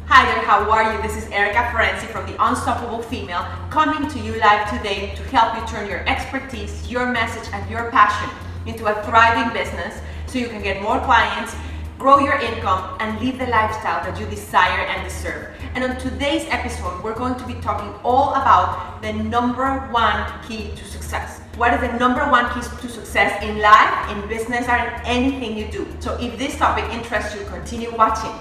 Hi there, how are you? This is Erika Ferenczi from The Unstoppable Female, coming to you live today to help you turn your expertise, your message, and your passion into a thriving business so you can get more clients, grow your income, and live the lifestyle that you desire and deserve. And on today's episode, we're going to be talking all about the number one key to success. What is the number one key to success in life, in business, or in anything you do? So if this topic interests you, continue watching.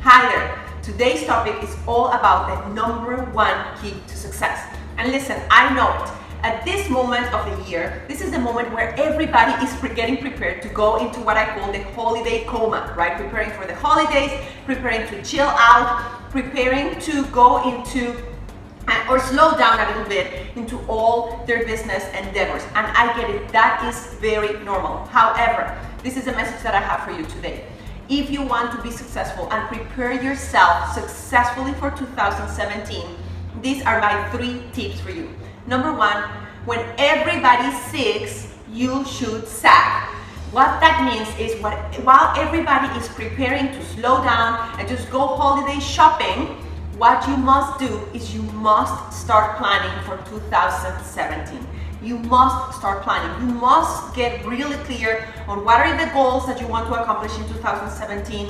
Hi there. Today's topic is all about the number one key to success. And listen, I know it. At this moment of the year, this is the moment where everybody is getting prepared to go into what I call the holiday coma, right? Preparing for the holidays, preparing to chill out, preparing to go into or slow down a little bit into all their business endeavors. And I get it, that is very normal. However, this is a message that I have for you today. If you want to be successful and prepare yourself successfully for 2017, these are my 3 tips for you. Number 1, when everybody sings, you should sag. What that means is while everybody is preparing to slow down and just go holiday shopping, what you must do is you must start planning for 2017. You must start planning. You must get really clear on what are the goals that you want to accomplish in 2017.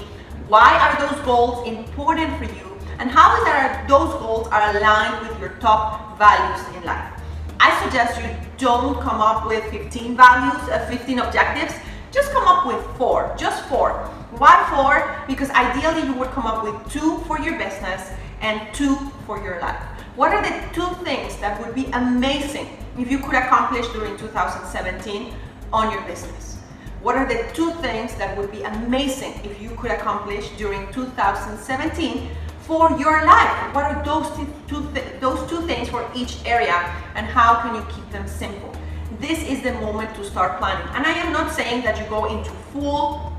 Why are those goals important for you? And how is that those goals are aligned with your top values in life? I suggest you don't come up with 15 values, 15 objectives. Just come up with 4, just 4. Why 4? Because ideally you would come up with 2 for your business and 2 for your life. What are the 2 things that would be amazing if you could accomplish during 2017 on your business? What are the 2 things that would be amazing if you could accomplish during 2017 for your life? What are those two things for each area, and how can you keep them simple? This is the moment to start planning. And I am not saying that you go into full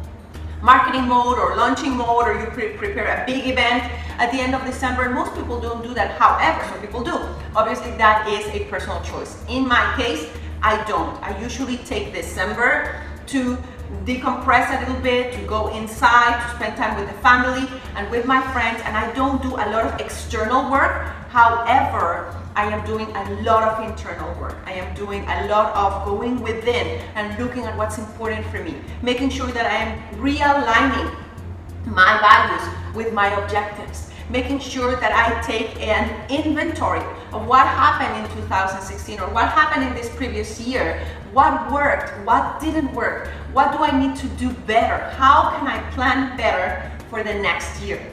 marketing mode or launching mode, or you prepare a big event at the end of December. Most people don't do that. However, some people do. Obviously, that is a personal choice. In my case, I don't. I usually take December to decompress a little bit, to go inside, to spend time with the family and with my friends, and I don't do a lot of external work. However, I am doing a lot of internal work. I am doing a lot of going within and looking at what's important for me, making sure that I am realigning my values with my objectives, making sure that I take an inventory of what happened in 2016 or what happened in this previous year, what worked, what didn't work, what do I need to do better, how can I plan better for the next year.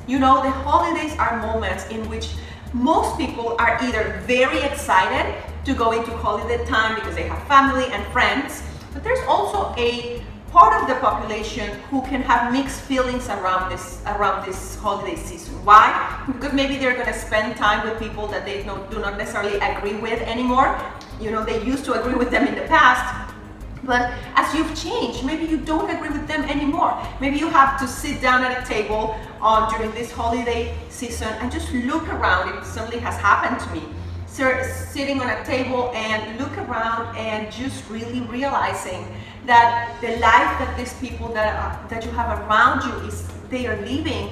You know, the holidays are moments in which most people are either very excited to go into holiday time because they have family and friends, but there's also a part of the population who can have mixed feelings around this holiday season. Why? Because maybe they're going to spend time with people that they do not necessarily agree with anymore. You know, they used to agree with them in the past, but as you've changed, maybe you don't agree with them anymore. Maybe you have to sit down at a table during this holiday season and just look around. It suddenly has happened to me. Sitting on a table and look around and just really realizing that the life that these people that you have around you they are living.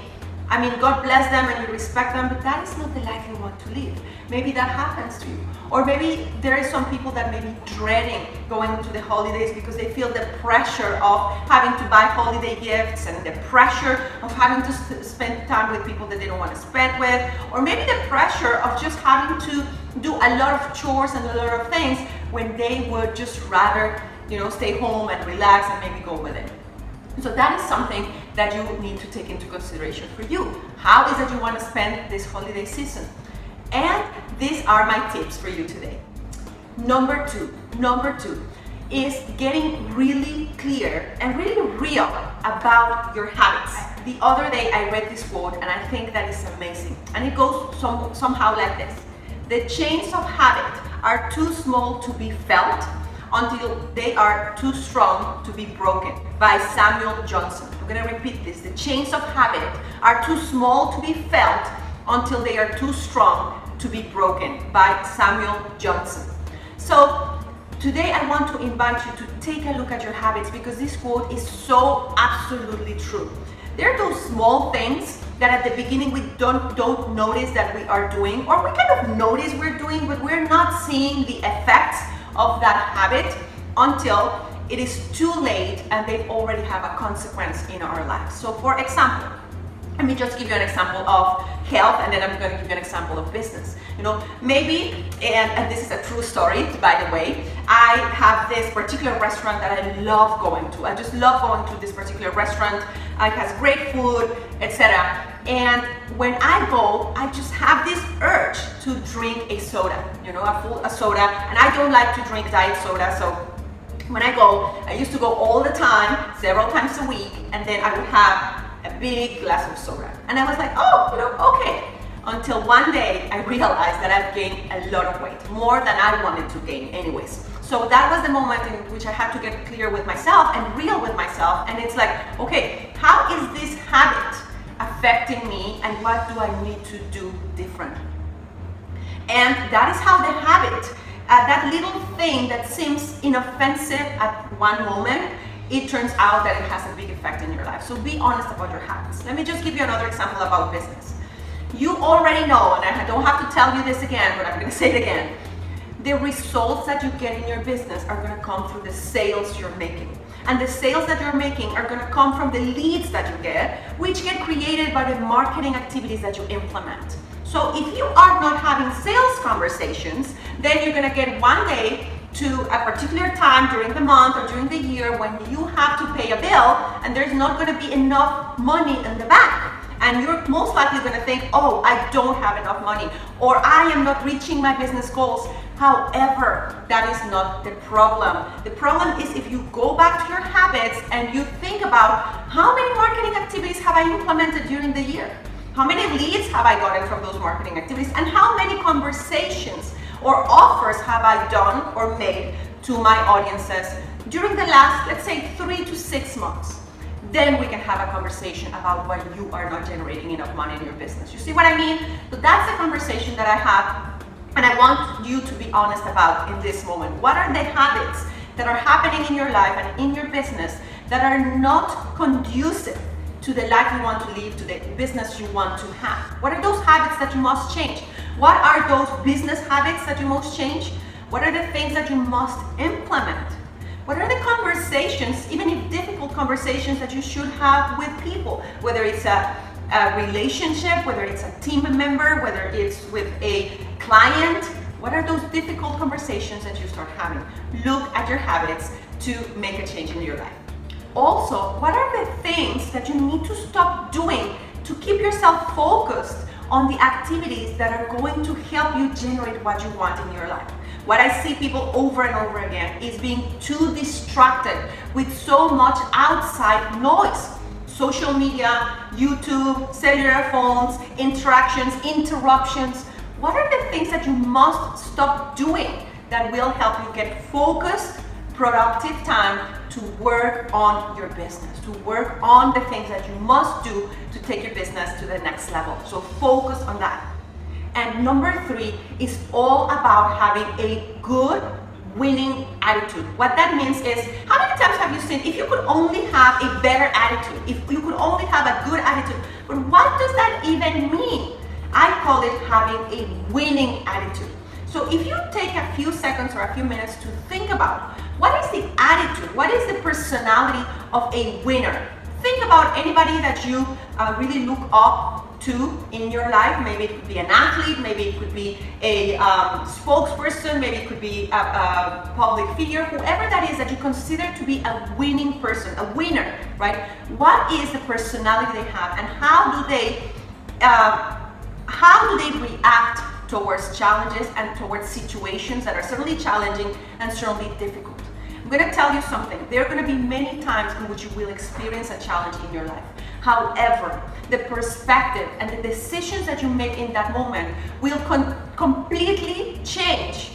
I mean, God bless them and you respect them, but that is not the life you want to live. Maybe that happens to you. Or maybe there are some people that may be dreading going into the holidays because they feel the pressure of having to buy holiday gifts and the pressure of having to spend time with people that they don't want to spend with. Or maybe the pressure of just having to do a lot of chores and a lot of things when they would just rather, stay home and relax and maybe go with it. So that is something that you need to take into consideration for you. How is it you want to spend this holiday season? And these are my tips for you today. Number two is getting really clear and really real about your habits. The other day I read this quote and I think that is amazing. And it goes somehow like this. The chains of habit are too small to be felt until they are too strong to be broken, by Samuel Johnson. I'm going to repeat this. The chains of habit are too small to be felt until they are too strong to be broken, by Samuel Johnson. So Today I want to invite you to take a look at your habits, because this quote is so absolutely true. There are those small things that at the beginning we don't notice that we are doing, or we kind of notice we're doing, but we're not seeing the effects of that habit until it is too late and they already have a consequence in our lives. So for example, let me just give you an example of health, and then I'm going to give you an example of business. Maybe, and this is a true story, by the way, I have this particular restaurant that I love going to. I just love going to this particular restaurant. It has great food, etc. And when I go, I just have this urge to drink a soda, a soda, and I don't like to drink diet soda, so when I go, I used to go all the time, several times a week, and then I would have a big glass of soda. And I was like, okay. Until one day I realized that I've gained a lot of weight, more than I wanted to gain anyways. So that was the moment in which I had to get clear with myself and real with myself. And it's like, okay, how is this habit affecting me, and what do I need to do different? And that is how the habit, that little thing that seems inoffensive at one moment, it turns out that it has a big effect in your life. So be honest about your habits. Let me just give you another example about business. You already know, and I don't have to tell you this again, but I'm going to say it again. The results that you get in your business are going to come through the sales you're making. And the sales that you're making are going to come from the leads that you get, which get created by the marketing activities that you implement. So if you are not having sales conversations, then you're going to get one day to a particular time during the month or during the year when you have to pay a bill, and there's not going to be enough money in the bank. And you're most likely going to think, oh, I don't have enough money, or I am not reaching my business goals. However, that is not the problem. The problem is if you go back to your habits and you think about how many marketing activities have I implemented during the year? How many leads have I gotten from those marketing activities? And how many conversations or offers have I done or made to my audiences during the last, let's say, 3 to 6 months? Then we can have a conversation about why you are not generating enough money in your business. You see what I mean? So that's a conversation that I have, and I want you to be honest about in this moment. What are the habits that are happening in your life and in your business that are not conducive to the life you want to live, to the business you want to have? What are those habits that you must change? What are those business habits that you must change? What are the things that you must implement? What are the conversations, even if difficult conversations, that you should have with people? Whether it's a relationship, whether it's a team member, whether it's with a client. What are those difficult conversations that you start having? Look at your habits to make a change in your life. Also, what are the things that you need to stop doing to keep yourself focused on the activities that are going to help you generate what you want in your life? What I see people over and over again is being too distracted with so much outside noise. Social media, YouTube, cellular phones, interactions, interruptions. What are the things that you must stop doing that will help you get focused, productive time to work on your business, to work on the things that you must do to take your business to the next level? So focus on that. And number 3 is all about having a good winning attitude. What that means is, how many times have you seen, if you could only have a better attitude, if you could only have a good attitude, but what does that even mean? I call it having a winning attitude. So if you take a few seconds or a few minutes to think about what is the attitude, what is the personality of a winner? Think about anybody that you really look up to in your life. Maybe it could be an athlete, maybe it could be a spokesperson, maybe it could be a public figure, whoever that is that you consider to be a winning person, a winner, right? What is the personality they have, and how do they react towards challenges and towards situations that are certainly challenging and certainly difficult? I'm going to tell you something. There are going to be many times in which you will experience a challenge in your life. However, the perspective and the decisions that you make in that moment will completely change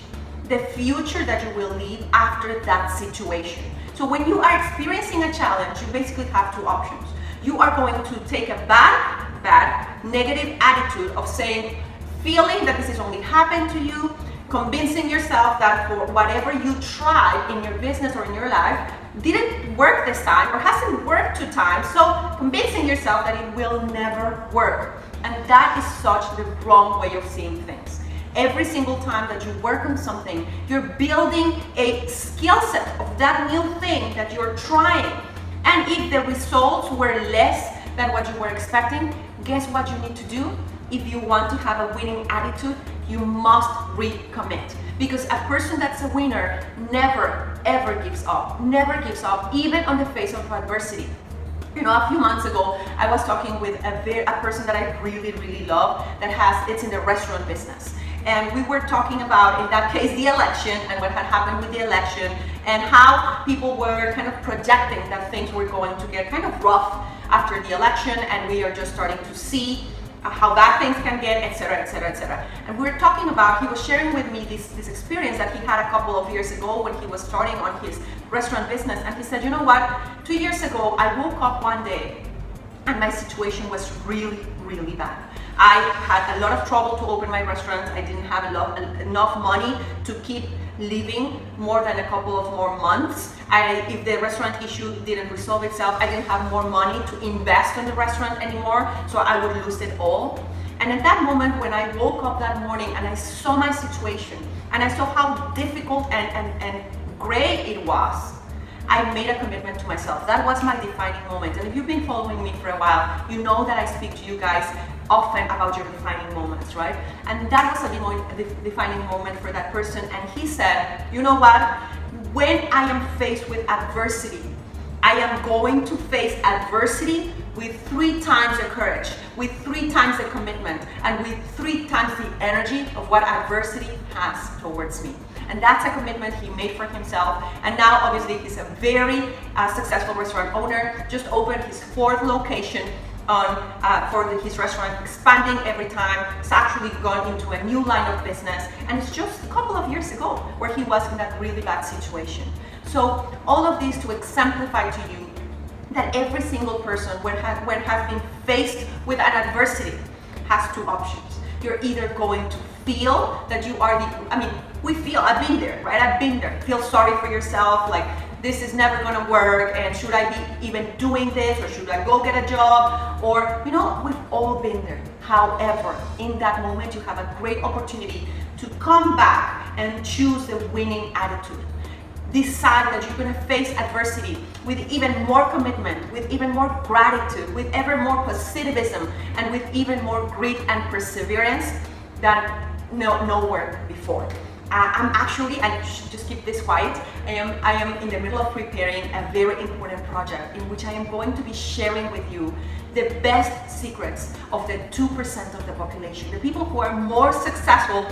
the future that you will live after that situation. So when you are experiencing a challenge, you basically have 2 options. You are going to take a bad, negative attitude of saying, feeling that this is only happened to you, convincing yourself that for whatever you tried in your business or in your life didn't work this time or hasn't worked 2 times, so convincing yourself that it will never work. And that is such the wrong way of seeing things. Every single time that you work on something, you're building a skill set of that new thing that you're trying. And if the results were less than what you were expecting, guess what you need to do? If you want to have a winning attitude, you must recommit. Because a person that's a winner never, ever gives up. Never gives up, even on the face of adversity. You know, a few months ago, I was talking with a person that I really, really love it's in the restaurant business. And we were talking about, in that case, the election and what had happened with the election and how people were kind of projecting that things were going to get kind of rough after the election, and we are just starting to see how bad things can get, etc., etc., etc. And we were talking about, he was sharing with me this experience that he had a couple of years ago when he was starting on his restaurant business. And he said, you know what, 2 years ago, I woke up one day and my situation was really, really bad. I had a lot of trouble to open my restaurant. I didn't have enough money to keep living more than a couple of more months. If the restaurant issue didn't resolve itself, I didn't have more money to invest in the restaurant anymore, so I would lose it all. And at that moment, when I woke up that morning and I saw my situation and I saw how difficult and gray it was, I made a commitment to myself. That was my defining moment. And if you've been following me for a while, you know that I speak to you guys often about your defining moments, right? And that was a defining moment for that person. And he said, you know what? When I am faced with adversity, I am going to face adversity with 3 times the courage, with 3 times the commitment, and with 3 times the energy of what adversity has towards me. And that's a commitment he made for himself. And now, obviously, he's a very successful restaurant owner. Just opened his 4th location for his restaurant, expanding every time. It's actually gone into a new line of business. And it's just a couple of years ago where he was in that really bad situation. So all of this to exemplify to you that every single person, when has been faced with an adversity, has 2 options. You're either going to feel that you are I've been there, right? I've been there. Feel sorry for yourself, like this is never gonna work, and should I be even doing this, or should I go get a job? Or, you know, we've all been there. However, in that moment, you have a great opportunity to come back and choose the winning attitude. Decide that you're gonna face adversity with even more commitment, with even more gratitude, with ever more positivism, and with even more grit and perseverance than nowhere before. I should just keep this quiet. I am in the middle of preparing a very important project in which I am going to be sharing with you the best secrets of the 2% of the population, the people who are more successful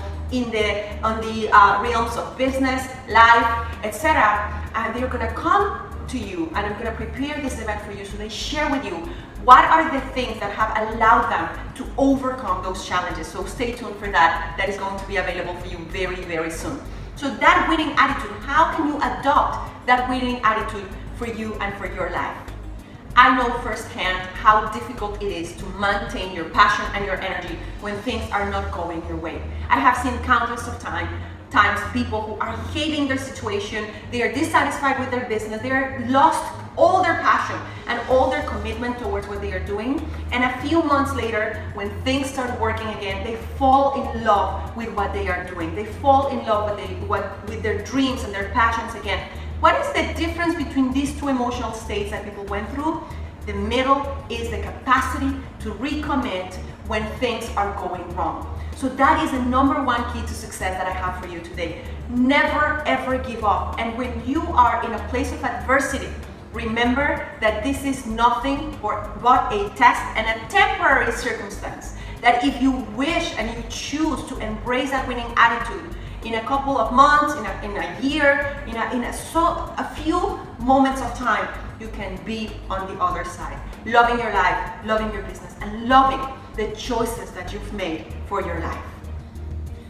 on the realms of business, life, etc. And they're gonna come to you, and I'm gonna prepare this event for you so they share with you what are the things that have allowed them to overcome those challenges. So stay tuned for that. That is going to be available for you very, very soon. So that winning attitude, how can you adopt that winning attitude for you and for your life? I know firsthand how difficult it is to maintain your passion and your energy when things are not going your way. I have seen countless of times people who are hating their situation, they are dissatisfied with their business, they are lost all their passion and all their commitment towards what they are doing, and a few months later, when things start working again, they fall in love with what they are doing. They fall in love with their dreams and their passions again. What is the difference between these 2 emotional states that people went through? The middle is the capacity to recommit when things are going wrong. So that is the -- 1 key to success that I have for you today. Never ever give up. And when you are in a place of adversity, remember that this is nothing but a test and a temporary circumstance. That if you wish and you choose to embrace that winning attitude, in a couple of months, in a year, in a few moments of time, you can be on the other side, loving your life, loving your business, and loving the choices that you've made for your life.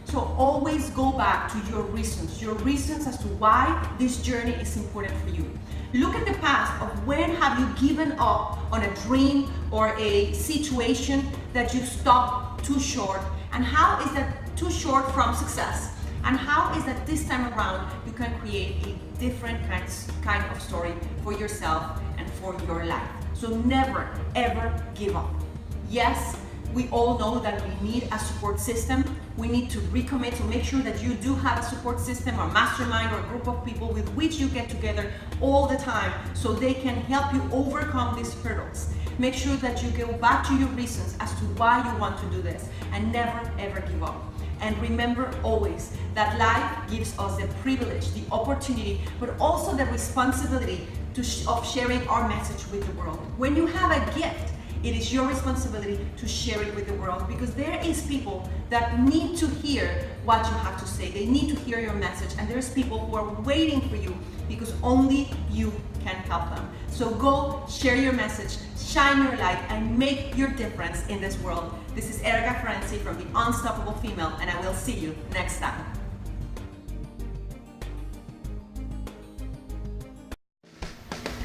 So always go back to your reasons as to why this journey is important for you. Look at the past of when have you given up on a dream or a situation that you stopped too short, and how is that too short from success? And how is that this time around you can create a different kind of story for yourself and for your life. So never, ever give up. Yes, we all know that we need a support system. We need to recommit, so make sure that you do have a support system or mastermind or a group of people with which you get together all the time so they can help you overcome these hurdles. Make sure that you go back to your reasons as to why you want to do this, and never ever give up. And remember always that life gives us the privilege, the opportunity, but also the responsibility of sharing our message with the world. When you have a gift, it is your responsibility to share it with the world, because there is people that need to hear what you have to say. They need to hear your message, and there's people who are waiting for you because only you can help them. So go share your message, shine your light, and make your difference in this world. This is Erika Ferenczi from The Unstoppable Female, and I will see you next time.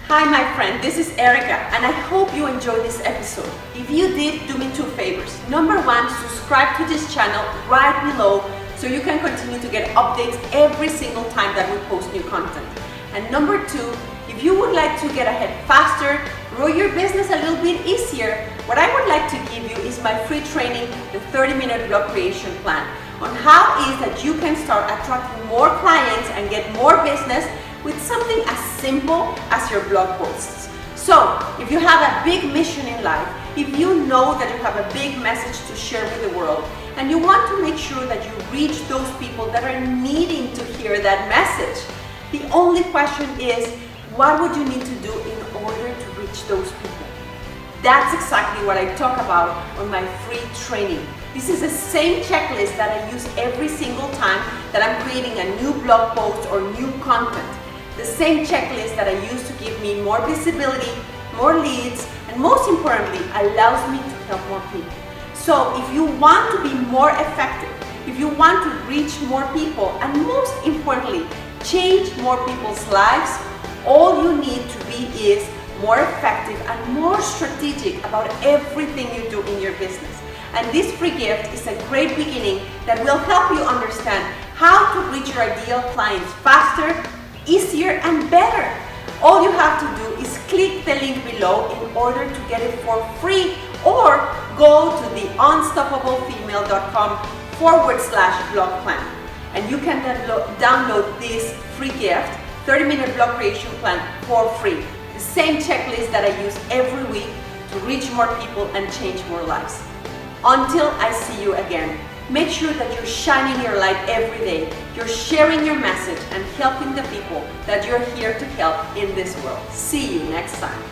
Hi my friend, this is Erika, and I hope you enjoyed this episode. If you did, do me two favors. Number one, subscribe to this channel right below so you can continue to get updates every single time that we post new content. And number two, if you would like to get ahead faster, grow your business a little bit easier, what I would like to give you is my free training, the 30-minute blog creation plan, on how is that you can start attracting more clients and get more business with something as simple as your blog posts. So, if you have a big mission in life, if you know that you have a big message to share with the world, and you want to make sure that you reach those people that are needing to hear that message, the only question is, what would you need to do in order to reach those people? That's exactly what I talk about on my free training. This is the same checklist that I use every single time that I'm creating a new blog post or new content. The same checklist that I use to give me more visibility, more leads, and most importantly, allows me to help more people. So if you want to be more effective, if you want to reach more people, and most importantly, change more people's lives, all you need to be is more effective and more strategic about everything you do in your business. And this free gift is a great beginning that will help you understand how to reach your ideal clients faster, easier, and better. All you have to do is click the link below in order to get it for free, or go to theunstoppablefemale.com/blog plan. And you can download this free gift, 30-minute blog creation plan, for free. The same checklist that I use every week to reach more people and change more lives. Until I see you again, make sure that you're shining your light every day. You're sharing your message and helping the people that you're here to help in this world. See you next time.